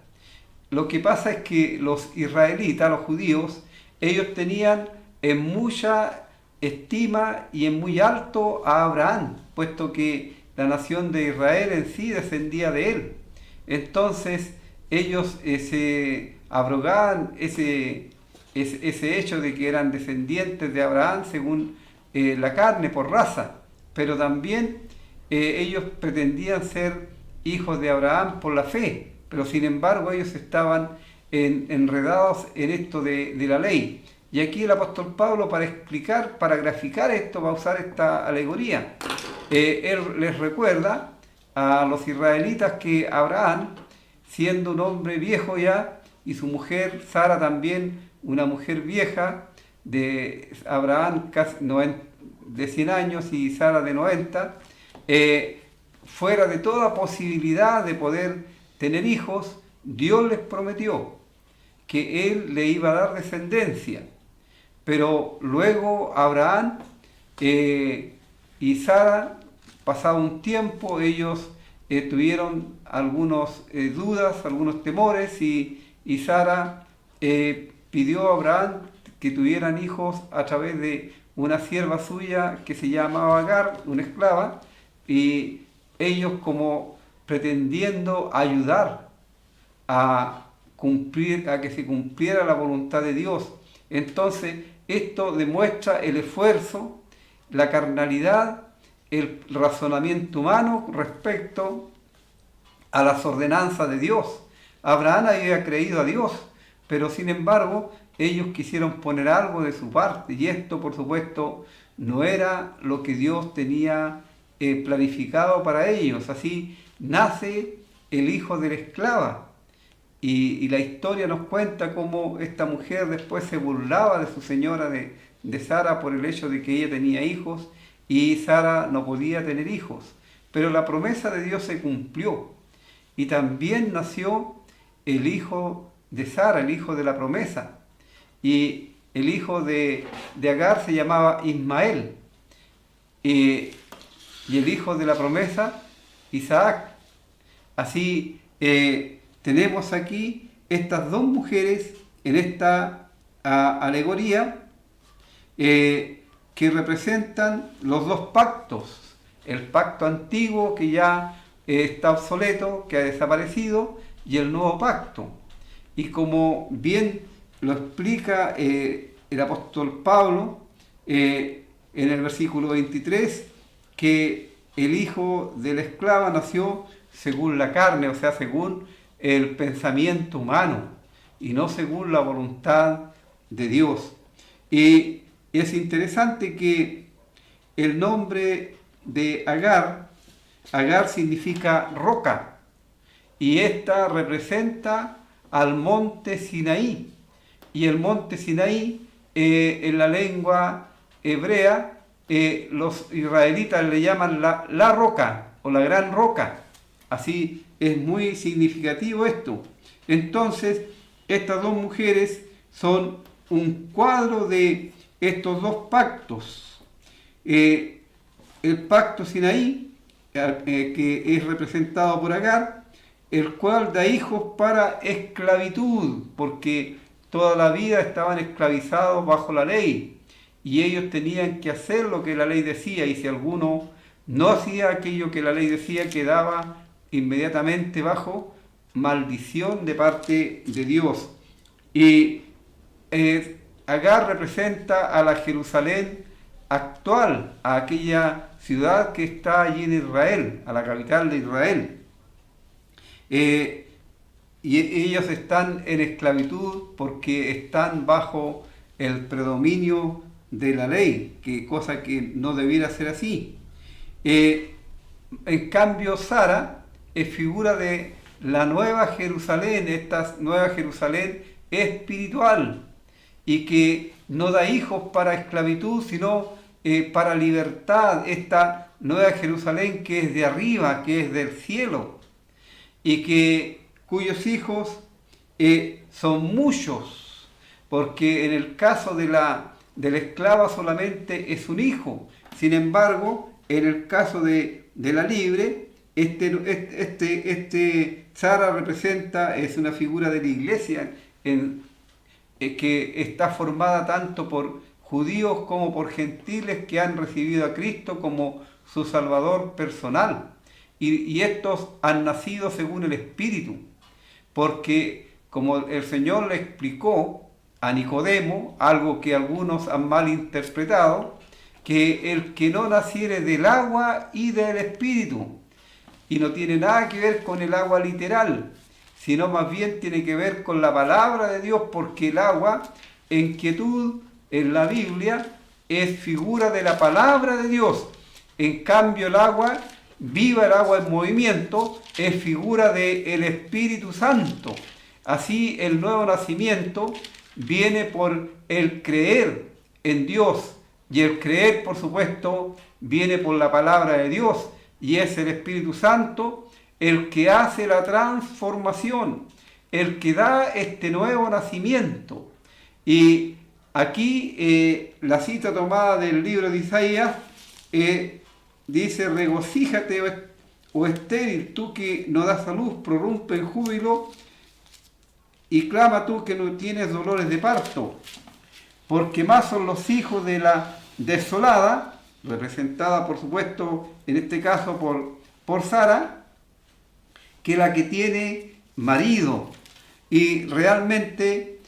Lo que pasa es que los israelitas, los judíos, ellos tenían en mucha estima y en muy alto a Abraham, puesto que la nación de Israel en sí descendía de él. Entonces ellos se abrogaban ese hecho de que eran descendientes de Abraham según la carne, por raza, pero también ellos pretendían ser hijos de Abraham por la fe, pero sin embargo ellos estaban enredados en esto de la ley. Y aquí el apóstol Pablo, para explicar, para graficar esto, va a usar esta alegoría. Él les recuerda a los israelitas que Abraham, siendo un hombre viejo ya, y su mujer Sara también, una mujer vieja, de Abraham casi de 100 años y Sara de 90, fuera de toda posibilidad de poder tener hijos, Dios les prometió que Él le iba a dar descendencia. Pero luego Abraham y Sara, pasado un tiempo, ellos tuvieron algunas dudas, algunos temores, y Sara pidió a Abraham que tuvieran hijos a través de una sierva suya que se llamaba Agar, una esclava, y ellos, como pretendiendo ayudar a que se cumpliera la voluntad de Dios. Entonces esto demuestra el esfuerzo, la carnalidad, el razonamiento humano respecto a las ordenanzas de Dios. Abraham había creído a Dios, pero sin embargo ellos quisieron poner algo de su parte, y esto por supuesto no era lo que Dios tenía planificado para ellos. Así nace el hijo de la esclava, y la historia nos cuenta cómo esta mujer después se burlaba de su señora de de Sara por el hecho de que ella tenía hijos y Sara no podía tener hijos. Pero la promesa de Dios se cumplió y también nació el hijo de Sara, el hijo de la promesa. Y el hijo de Agar se llamaba Ismael. Y el hijo de la promesa, Isaac. Así tenemos aquí estas dos mujeres en esta alegoría que representan los dos pactos. El pacto antiguo que ya está obsoleto, que ha desaparecido, y el nuevo pacto. Y como bien lo explica el apóstol Pablo en el versículo 23, que el hijo de la esclava nació según la carne, o sea, según el pensamiento humano, y no según la voluntad de Dios. Y es interesante que el nombre de Agar significa roca, y esta representa al monte Sinaí. Y el monte Sinaí, en la lengua hebrea, los israelitas le llaman la roca o la gran roca. Así es muy significativo esto. Entonces, estas dos mujeres son un cuadro de estos dos pactos. El pacto Sinaí, que es representado por Agar, el cual da hijos para esclavitud, porque toda la vida estaban esclavizados bajo la ley y ellos tenían que hacer lo que la ley decía, y si alguno no hacía aquello que la ley decía, quedaba inmediatamente bajo maldición de parte de Dios. Y Agar representa a la Jerusalén actual, a aquella ciudad que está allí en Israel, a la capital de Israel. Y ellos están en esclavitud porque están bajo el predominio de la ley, cosa que no debiera ser así. En cambio, Sara es figura de la nueva Jerusalén, esta nueva Jerusalén espiritual, y que no da hijos para esclavitud, sino para libertad, esta nueva Jerusalén que es de arriba, que es del cielo, y cuyos hijos son muchos, porque en el caso de la esclava solamente es un hijo. Sin embargo, en el caso de la libre, Sara representa, es una figura de la iglesia que está formada tanto por judíos como por gentiles que han recibido a Cristo como su Salvador personal. Y estos han nacido según el Espíritu, porque como el Señor le explicó a Nicodemo, algo que algunos han malinterpretado, que el que no naciere del agua y del Espíritu, y no tiene nada que ver con el agua literal, sino más bien tiene que ver con la palabra de Dios, porque el agua en quietud en la Biblia es figura de la palabra de Dios. En cambio, el agua viva, el agua en movimiento, es figura del Espíritu Santo. Así el nuevo nacimiento viene por el creer en Dios, y el creer, por supuesto, viene por la palabra de Dios, y es el Espíritu Santo el que hace la transformación, el que da este nuevo nacimiento. Y aquí la cita tomada del libro de Isaías dice: regocíjate, oh estéril, tú que no das a luz, prorrumpe en júbilo, y clama tú que no tienes dolores de parto, porque más son los hijos de la desolada, representada por supuesto en este caso por Sara, que la que tiene marido. Y realmente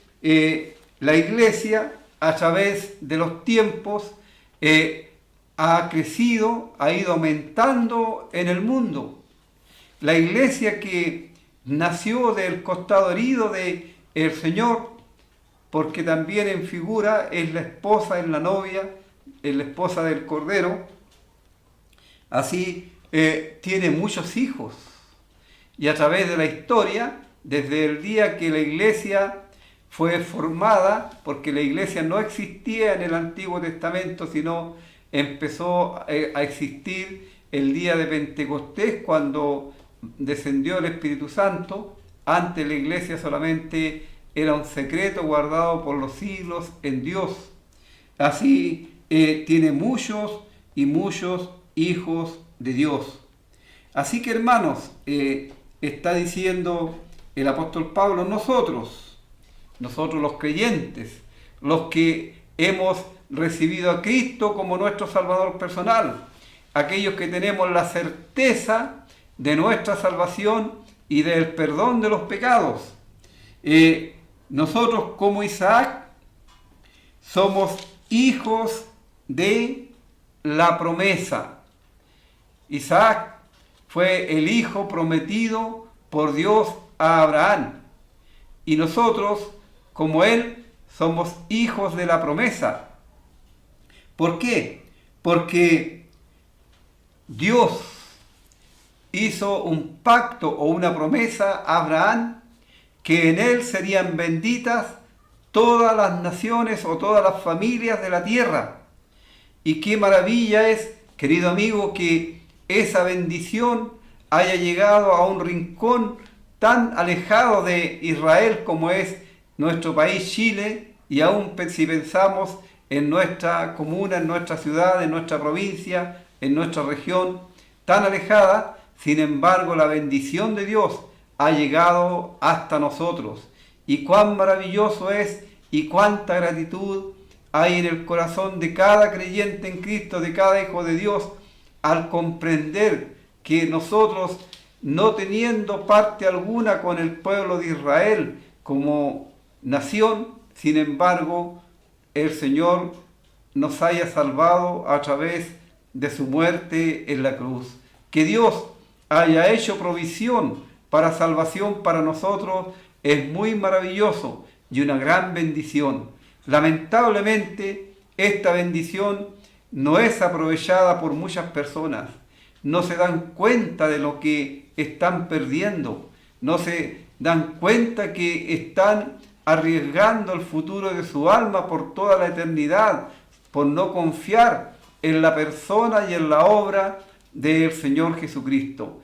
la iglesia, a través de los tiempos, ha crecido, ha ido aumentando en el mundo. La iglesia que nació del costado herido del Señor, porque también en figura es la esposa, es la novia, es la esposa del Cordero. Así tiene muchos hijos. Y a través de la historia, desde el día que la iglesia fue formada porque la iglesia no existía en el Antiguo Testamento, sino empezó a existir el día de Pentecostés, cuando descendió el Espíritu Santo. Antes la iglesia solamente era un secreto guardado por los siglos en Dios. Así tiene muchos y muchos hijos de Dios. Así que, hermanos, está diciendo el apóstol Pablo, nosotros los creyentes, los que hemos recibido a Cristo como nuestro Salvador personal, aquellos que tenemos la certeza de nuestra salvación y del perdón de los pecados. Nosotros, como Isaac, somos hijos de la promesa. Isaac fue el hijo prometido por Dios a Abraham. Y nosotros, como él, somos hijos de la promesa. ¿Por qué? Porque Dios hizo un pacto o una promesa a Abraham, que en él serían benditas todas las naciones o todas las familias de la tierra. Y qué maravilla es, querido amigo, que esa bendición haya llegado a un rincón tan alejado de Israel como es nuestro país Chile, y aún si pensamos en nuestra comuna, en nuestra ciudad, en nuestra provincia, en nuestra región tan alejada, sin embargo la bendición de Dios ha llegado hasta nosotros. Y cuán maravilloso es y cuánta gratitud hay en el corazón de cada creyente en Cristo, de cada hijo de Dios, al comprender que nosotros, no teniendo parte alguna con el pueblo de Israel como nación, sin embargo, el Señor nos haya salvado a través de su muerte en la cruz. Que Dios haya hecho provisión para salvación para nosotros es muy maravilloso y una gran bendición. Lamentablemente, esta bendición no es aprovechada por muchas personas. No se dan cuenta de lo que están perdiendo. No se dan cuenta que están arriesgando el futuro de su alma por toda la eternidad, por no confiar en la persona y en la obra del Señor Jesucristo.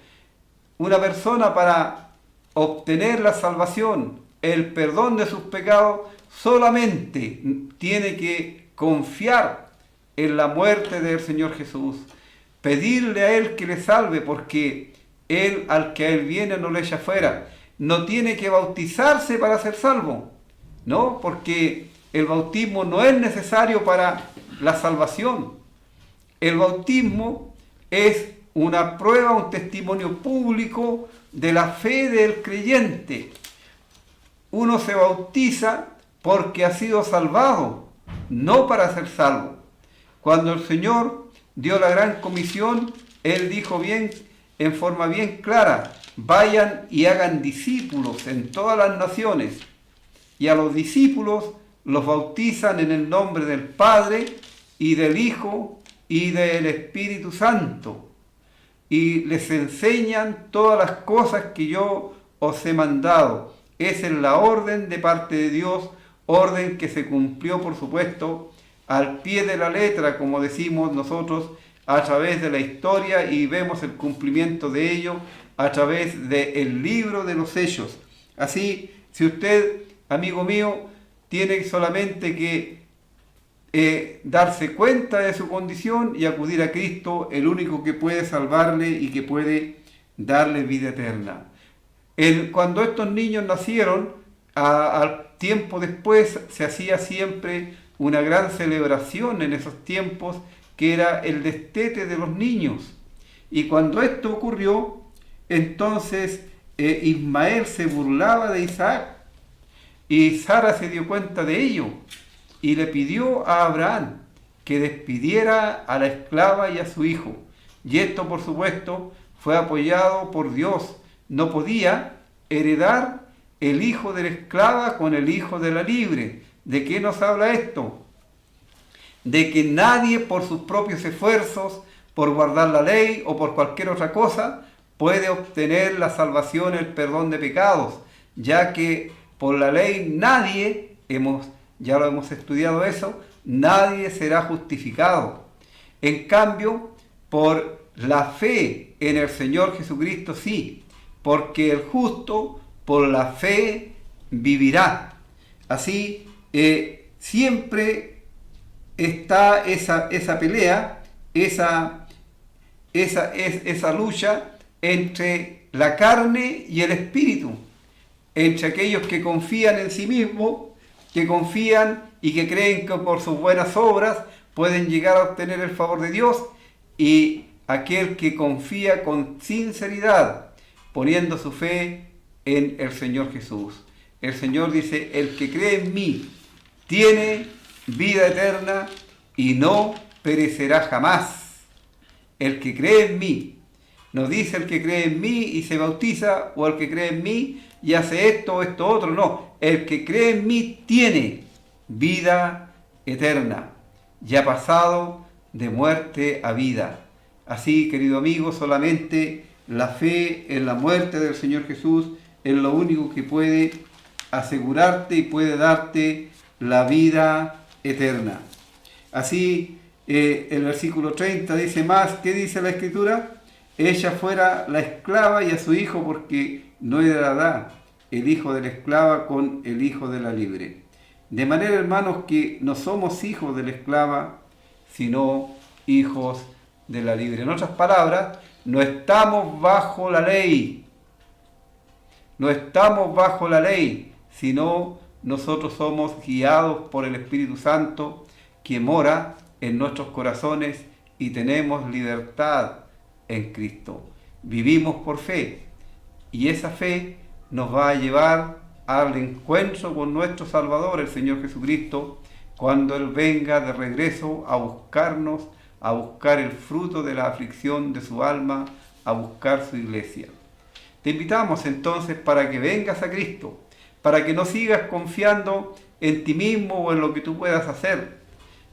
Una persona, para obtener la salvación, el perdón de sus pecados, solamente tiene que confiar en la muerte del Señor Jesús, pedirle a Él que le salve, porque Él, al que a Él viene, no le echa fuera. No tiene que bautizarse para ser salvo, ¿no? Porque el bautismo no es necesario para la salvación. El bautismo es una prueba, un testimonio público de la fe del creyente. Uno se bautiza porque ha sido salvado, no para ser salvo. Cuando el Señor dio la gran comisión, Él dijo bien, en forma bien clara: vayan y hagan discípulos en todas las naciones, y a los discípulos los bautizan en el nombre del Padre y del Hijo y del Espíritu Santo, y les enseñan todas las cosas que yo os he mandado. Esa es la orden de parte de Dios, orden que se cumplió, por supuesto, al pie de la letra, como decimos nosotros, a través de la historia, y vemos el cumplimiento de ello a través del libro de los Hechos. Así, si usted, amigo mío, tiene solamente que darse cuenta de su condición y acudir a Cristo, el único que puede salvarle y que puede darle vida eterna. Cuando estos niños nacieron, al tiempo después se hacía siempre una gran celebración en esos tiempos, que era el destete de los niños. Y cuando esto ocurrió, entonces Ismael se burlaba de Isaac, y Sara se dio cuenta de ello y le pidió a Abraham que despidiera a la esclava y a su hijo. Y esto, por supuesto, fue apoyado por Dios. No podía heredar el hijo de la esclava con el hijo de la libre. ¿De qué nos habla esto? De que nadie, por sus propios esfuerzos, por guardar la ley o por cualquier otra cosa, puede obtener la salvación, el perdón de pecados, ya que por la ley nadie, ya lo hemos estudiado eso, nadie será justificado. En cambio, por la fe en el Señor Jesucristo sí, porque el justo por la fe vivirá. Así, siempre está esa pelea, esa lucha entre la carne y el espíritu, entre aquellos que confían en sí mismos, que confían y que creen que por sus buenas obras pueden llegar a obtener el favor de Dios, y aquel que confía con sinceridad, poniendo su fe en el Señor Jesús. El Señor dice: el que cree en mí tiene vida eterna y no perecerá jamás. El que cree en mí. No dice el que cree en mí y se bautiza, o el que cree en mí y hace esto o esto otro. No, el que cree en mí tiene vida eterna, ya pasado de muerte a vida. Así, querido amigo, solamente la fe en la muerte del Señor Jesús es lo único que puede asegurarte y puede darte la vida eterna. Así, el versículo 30 dice más. ¿Qué dice la Escritura? Ella fuera la esclava y a su hijo, porque no heredará el hijo de la esclava con el hijo de la libre. De manera, hermanos, que no somos hijos de la esclava, sino hijos de la libre. En otras palabras, no estamos bajo la ley. No estamos bajo la ley, sino nosotros somos guiados por el Espíritu Santo que mora en nuestros corazones, y tenemos libertad en Cristo. Vivimos por fe, y esa fe nos va a llevar al encuentro con nuestro Salvador, el Señor Jesucristo, cuando Él venga de regreso a buscarnos, a buscar el fruto de la aflicción de su alma, a buscar su iglesia. Te invitamos entonces para que vengas a Cristo, para que no sigas confiando en ti mismo o en lo que tú puedas hacer,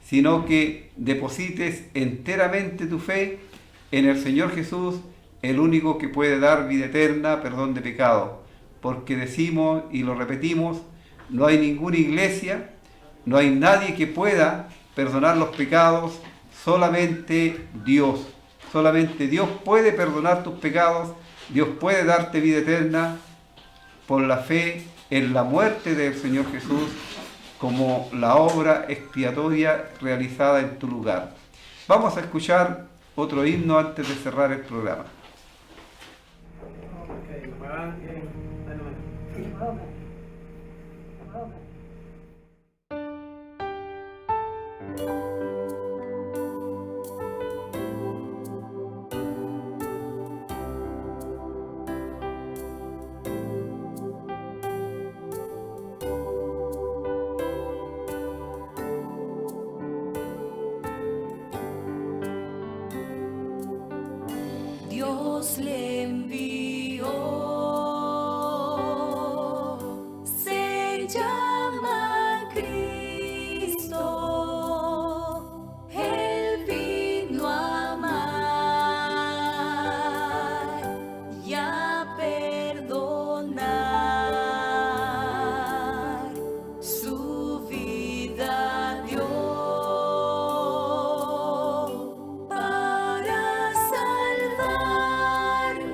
sino que deposites enteramente tu fe en el Señor Jesús, el único que puede dar vida eterna, perdón de pecado. Porque decimos y lo repetimos, no hay ninguna iglesia, no hay nadie que pueda perdonar los pecados, solamente Dios. Solamente Dios puede perdonar tus pecados, Dios puede darte vida eterna por la fe en la muerte del Señor Jesús como la obra expiatoria realizada en tu lugar. Vamos a escuchar otro himno antes de cerrar el programa. Dios le envió, se llama Cristo, Él vino a amar y a perdonar, su vida dio para salvarnos.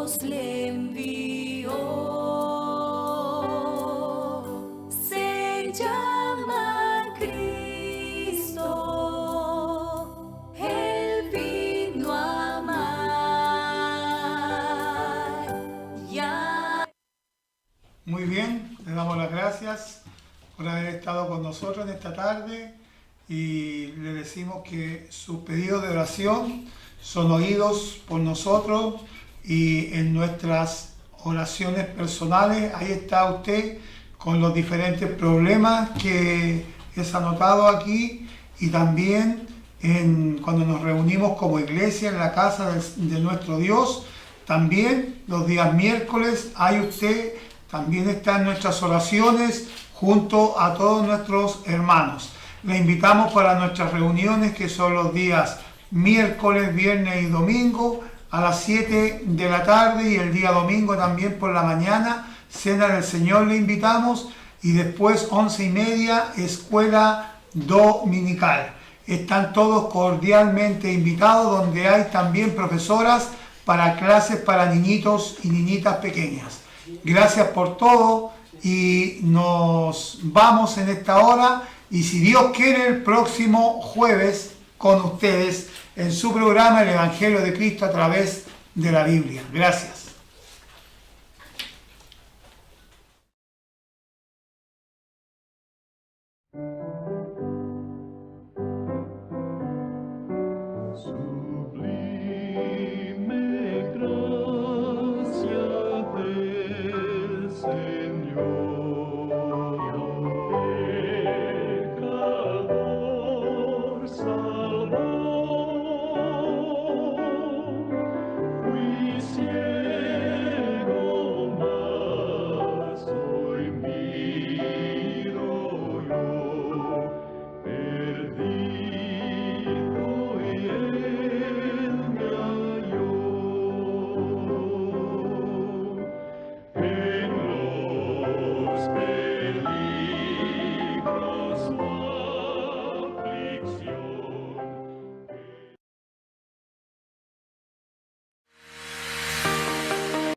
Dios le envió. Se llama Cristo. Él vino a amar. Ya. Muy bien, le damos las gracias por haber estado con nosotros en esta tarde y le decimos que sus pedidos de oración son oídos por nosotros y en nuestras oraciones personales, ahí está usted con los diferentes problemas que es anotado aquí y también cuando nos reunimos como iglesia en la casa de nuestro Dios, también los días miércoles, ahí usted también está en nuestras oraciones junto a todos nuestros hermanos. Le invitamos para nuestras reuniones que son los días miércoles, viernes y domingo a las 7 de la tarde y el día domingo también por la mañana, Cena del Señor le invitamos y después 11:30 escuela dominical. Están todos cordialmente invitados donde hay también profesoras para clases para niñitos y niñitas pequeñas. Gracias por todo y nos vamos en esta hora y si Dios quiere el próximo jueves con ustedes en su programa El Evangelio de Cristo a través de la Biblia. Gracias. Sublime gracia del Señor, pecador salvador.